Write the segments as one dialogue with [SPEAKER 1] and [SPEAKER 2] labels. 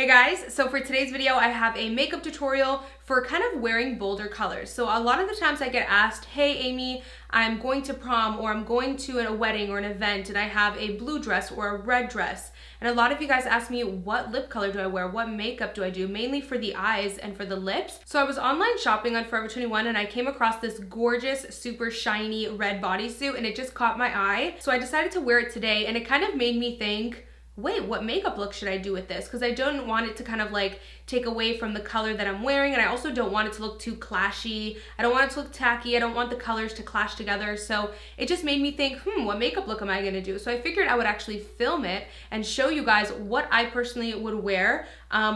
[SPEAKER 1] Hey guys, so for today's video I have a makeup tutorial for kind of wearing bolder colors. So a lot of the times I get asked, hey Amy, I'm going to prom or I'm going to a wedding or an event and I have a blue dress or a red dress. And a lot of you guys ask me, what lip color do I wear? What makeup do I do? Mainly for the eyes and for the lips. So I was online shopping on Forever 21 and I came across this gorgeous, super shiny red bodysuit and it just caught my eye. So I decided to wear it today and it kind of made me think, wait, what makeup look should I do with this? Because I don't want it to kind of like take away from the color that I'm wearing, and I also don't want it to look too clashy. I don't want it to look tacky. I don't want the colors to clash together. So it just made me think, what makeup look am I gonna do? So I figured I would actually film it and show you guys what I personally would wear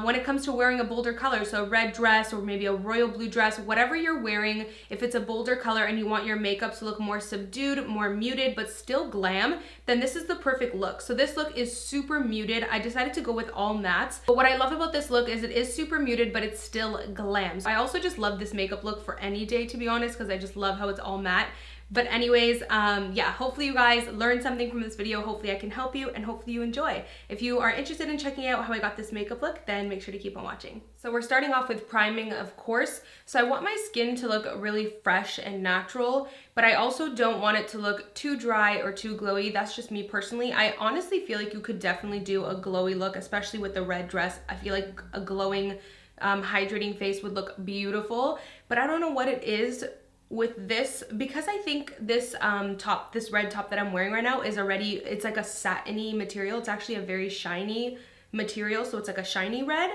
[SPEAKER 1] when it comes to wearing a bolder color. So a red dress or maybe a royal blue dress, whatever you're wearing, if it's a bolder color and you want your makeup to look more subdued, more muted, but still glam, then this is the perfect look. So this look is super muted. I decided to go with all mattes. But what I love about this look is it is super muted, but it's still glam. So I also just love this makeup look for any day, to be honest, because I just love how it's all matte. But anyways, yeah, hopefully you guys learned something from this video. Hopefully I can help you and hopefully you enjoy. If you are interested in checking out how I got this makeup look, then make sure to keep on watching. So we're starting off with priming, of course. So I want my skin to look really fresh and natural, but I also don't want it to look too dry or too glowy. That's just me personally. I honestly feel like you could definitely do a glowy look, especially with the red dress. I feel like a glowing, hydrating face would look beautiful, but I don't know what it is with this, because I think this top, this red top that I'm wearing right now is already, it's like a satiny material. It's actually a very shiny material, so it's like a shiny red.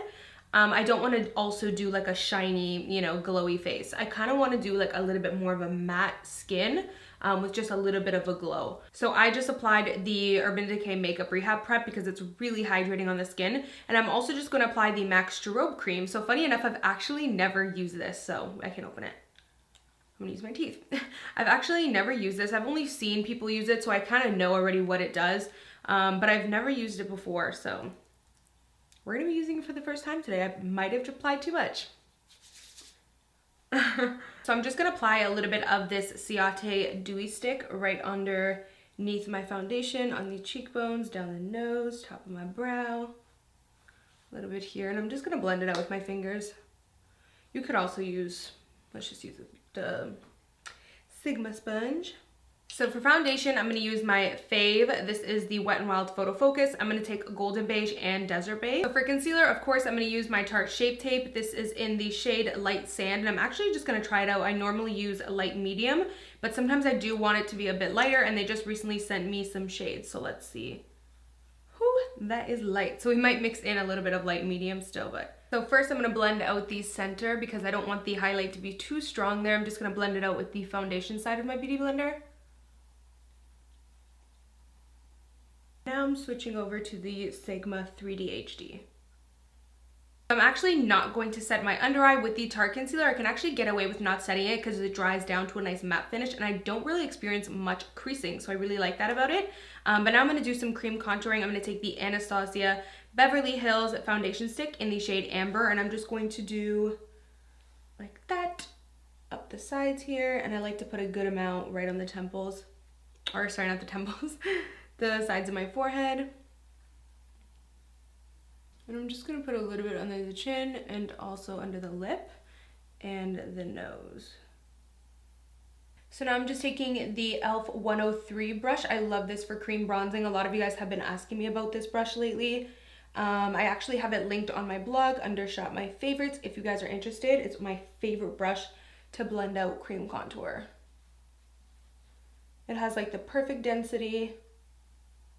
[SPEAKER 1] I don't want to also do like a shiny, you know, glowy face. I kind of want to do like a little bit more of a matte skin with just a little bit of a glow. So I just applied the Urban Decay Makeup Rehab Prep because it's really hydrating on the skin. And I'm also just going to apply the MAC Strobe Cream. So funny enough, I've actually never used this, so I can open it. I'm gonna use my teeth. I've actually never used this. I've only seen people use it, so I kind of know already what it does, but I've never used it before, so we're gonna be using it for the first time today. I might have applied too much. So I'm just gonna apply a little bit of this Ciate Dewy Stick right underneath my foundation, on the cheekbones, down the nose, top of my brow, a little bit here, and I'm just gonna blend it out with my fingers. You could also use, let's just use the Sigma sponge. So for foundation, I'm going to use my fave. This is the Wet n Wild Photo Focus. I'm going to take Golden Beige and Desert Beige. So for concealer, of course, I'm going to use my Tarte Shape Tape. This is in the shade Light Sand, and I'm actually just going to try it out. I normally use a light medium, but sometimes I do want it to be a bit lighter, and they just recently sent me some shades. So let's see. Whew, that is light. So we might mix in a little bit of light medium still, but so first I'm going to blend out the center because I don't want the highlight to be too strong there. I'm just going to blend it out with the foundation side of my Beauty Blender. Now I'm switching over to the Sigma 3D HD. I'm actually not going to set my under eye with the Tarte concealer. I can actually get away with not setting it because it dries down to a nice matte finish and I don't really experience much creasing, so I really like that about it. But now I'm going to do some cream contouring. I'm going to take the Anastasia Beverly Hills foundation stick in the shade Amber, and I'm just going to do like that up the sides here, and I like to put a good amount right on the temples, or sorry, not the temples, the sides of my forehead. And I'm just going to put a little bit under the chin and also under the lip and the nose. So now I'm just taking the e.l.f. 103 brush. I love this for cream bronzing. A lot of you guys have been asking me about this brush lately. I actually have it linked on my blog under Shop My Favorites if you guys are interested. It's my favorite brush to blend out cream contour. It has like the perfect density.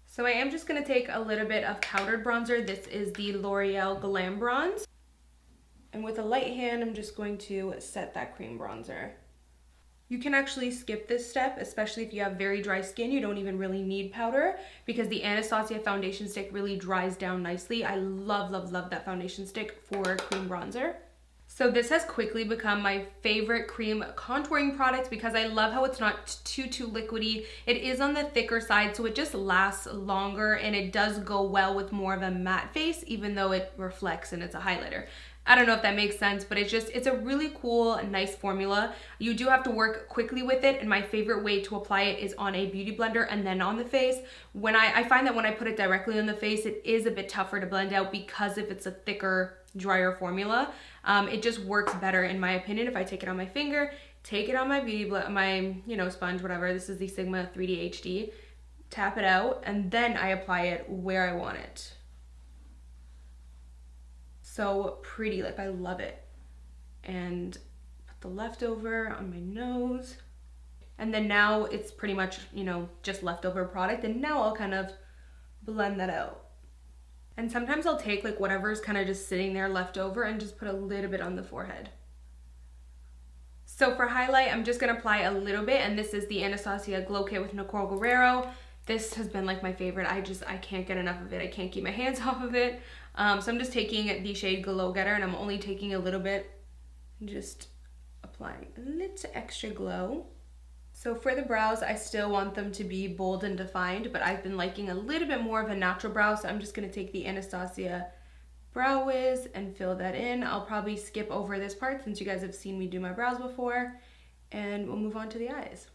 [SPEAKER 1] So I am just going to take a little bit of powdered bronzer. This is the L'Oreal Glam Bronze. And with a light hand, I'm just going to set that cream bronzer. You can actually skip this step, especially if you have very dry skin. You don't even really need powder because the Anastasia foundation stick really dries down nicely. I love, love, love that foundation stick for cream bronzer. So this has quickly become my favorite cream contouring product because I love how it's not too liquidy. It is on the thicker side, so it just lasts longer and it does go well with more of a matte face, even though it reflects and it's a highlighter. I don't know if that makes sense, but it's a really cool, nice formula. You do have to work quickly with it, and my favorite way to apply it is on a beauty blender and then on the face. When I find that when I put it directly on the face, it is a bit tougher to blend out because if it's a thicker, drier formula, it just works better in my opinion if I take it on my finger, take it on my sponge, whatever. This is the Sigma 3D HD. Tap it out, and then I apply it where I want it. So pretty, like I love it. And put the leftover on my nose. And then now it's pretty much, just leftover product. And now I'll kind of blend that out. And sometimes I'll take like whatever's kind of just sitting there left over and just put a little bit on the forehead. So for highlight, I'm just gonna apply a little bit, and this is the Anastasia Glow Kit with Nicole Guerrero. This has been like my favorite. I can't get enough of it. I can't keep my hands off of it. So I'm just taking the shade Glow Getter, and I'm only taking a little bit, just applying a little extra glow. So for the brows, I still want them to be bold and defined, but I've been liking a little bit more of a natural brow, so I'm just gonna take the Anastasia Brow Wiz and fill that in. I'll probably skip over this part since you guys have seen me do my brows before, and we'll move on to the eyes.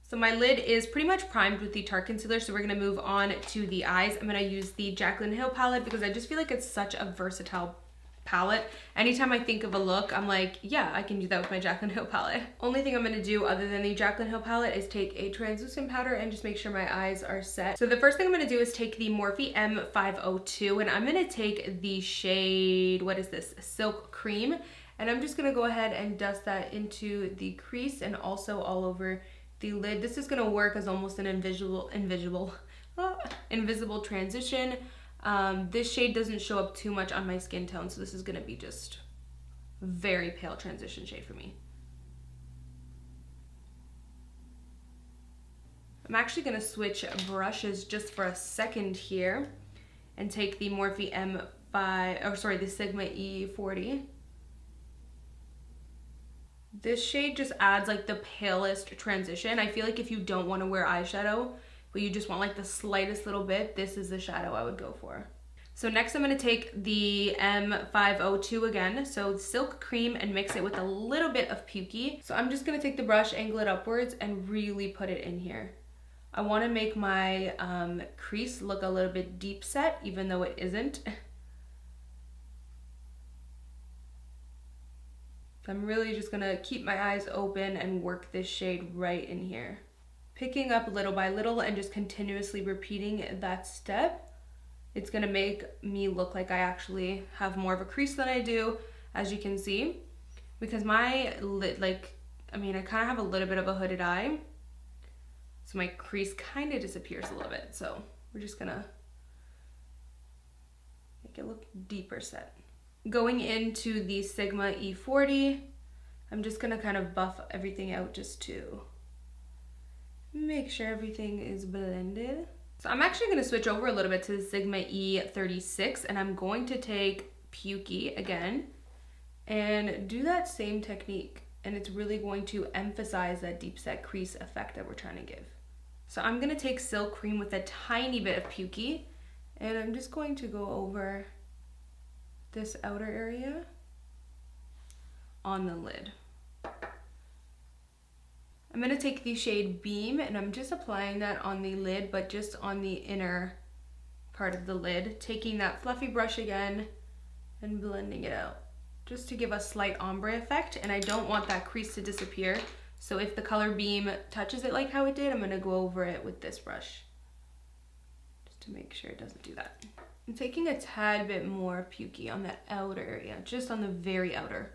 [SPEAKER 1] So my lid is pretty much primed with the Tarte concealer, so we're gonna move on to the eyes. I'm gonna use the Jaclyn Hill palette because I just feel like it's such a versatile palette. Anytime I think of a look, I'm like, yeah, I can do that with my Jaclyn Hill palette. Only thing I'm gonna do other than the Jaclyn Hill palette is take a translucent powder and just make sure my eyes are set. So the first thing I'm gonna do is take the Morphe M502, and I'm gonna take the shade, what is this? Silk Cream. And I'm just gonna go ahead and dust that into the crease and also all over the lid. This is gonna work as almost an invisible transition. This shade doesn't show up too much on my skin tone, so this is gonna be just a very pale transition shade for me. I'm actually gonna switch brushes just for a second here and take the Morphe the Sigma E40. This shade just adds like the palest transition. I feel like if you don't want to wear eyeshadow, but you just want like the slightest little bit, this is the shadow I would go for. So next I'm gonna take the M502 again, so Silk Cream, and mix it with a little bit of Pukey. So I'm just gonna take the brush, angle it upwards, and really put it in here. I wanna make my crease look a little bit deep set, even though it isn't. I'm really just gonna keep my eyes open and work this shade right in here. Picking up little by little and just continuously repeating that step, it's gonna make me look like I actually have more of a crease than I do, as you can see. Because my lid, I kind of have a little bit of a hooded eye, so my crease kind of disappears a little bit. So we're just gonna make it look deeper set. Going into the Sigma E40, I'm just gonna kind of buff everything out just to make sure everything is blended. So I'm actually gonna switch over a little bit to the Sigma E36, and I'm going to take Pukey again and do that same technique. And it's really going to emphasize that deep set crease effect that we're trying to give. So I'm gonna take Silk Cream with a tiny bit of Pukey, and I'm just going to go over this outer area on the lid. I'm gonna take the shade Beam, and I'm just applying that on the lid, but just on the inner part of the lid, taking that fluffy brush again and blending it out, just to give a slight ombre effect. And I don't want that crease to disappear, so if the color Beam touches it like how it did, I'm gonna go over it with this brush, just to make sure it doesn't do that. I'm taking a tad bit more Pukey on that outer area, just on the very outer.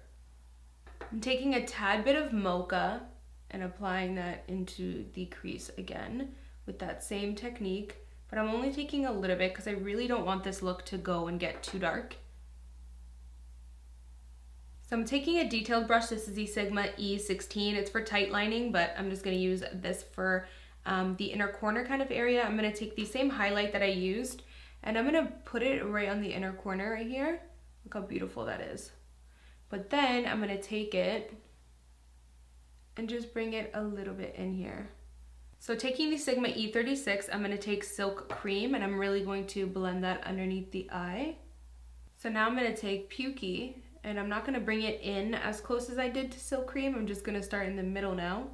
[SPEAKER 1] I'm taking a tad bit of Mocha and applying that into the crease again with that same technique, but I'm only taking a little bit because I really don't want this look to go and get too dark. So I'm taking a detailed brush. This is the Sigma E16. It's for tight lining, but I'm just gonna use this for the inner corner kind of area. I'm gonna take the same highlight that I used, and I'm gonna put it right on the inner corner right here. Look how beautiful that is. But then I'm gonna take it and just bring it a little bit in here. So taking the Sigma E36, I'm gonna take Silk Cream and I'm really going to blend that underneath the eye. So now I'm gonna take Pukey and I'm not gonna bring it in as close as I did to Silk Cream. I'm just gonna start in the middle now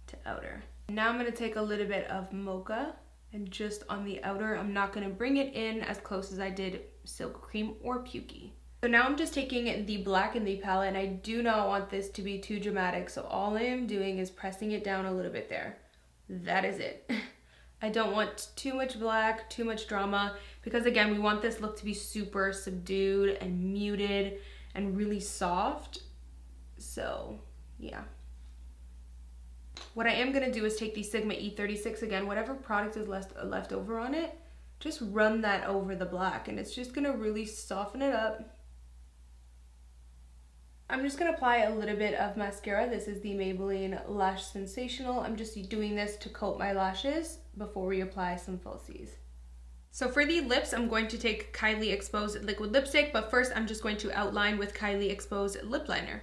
[SPEAKER 1] to outer. Now I'm gonna take a little bit of Mocha and just on the outer, I'm not gonna bring it in as close as I did Silk Cream or Pukey. So now I'm just taking the black in the palette and I do not want this to be too dramatic. So all I am doing is pressing it down a little bit there. That is it. I don't want too much black, too much drama, because again, we want this look to be super subdued and muted and really soft. So yeah. What I am gonna do is take the Sigma E36 again, whatever product is left over on it, just run that over the black and it's just gonna really soften it up. I'm just gonna apply a little bit of mascara. This is the Maybelline Lash Sensational. I'm just doing this to coat my lashes before we apply some falsies. So for the lips, I'm going to take Kylie Exposed Liquid Lipstick, but first I'm just going to outline with Kylie Exposed Lip Liner.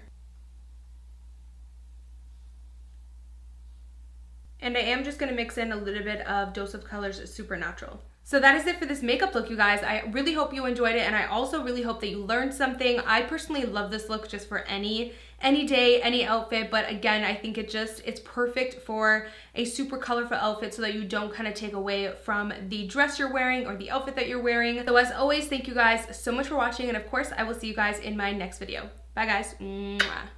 [SPEAKER 1] And I am just gonna mix in a little bit of Dose of Colors Supernatural. So that is it for this makeup look, you guys. I really hope you enjoyed it and I also really hope that you learned something. I personally love this look just for any day, any outfit, but again, I think it's perfect for a super colorful outfit so that you don't kind of take away from the dress you're wearing or the outfit that you're wearing. So as always, thank you guys so much for watching and of course, I will see you guys in my next video. Bye guys. Mwah.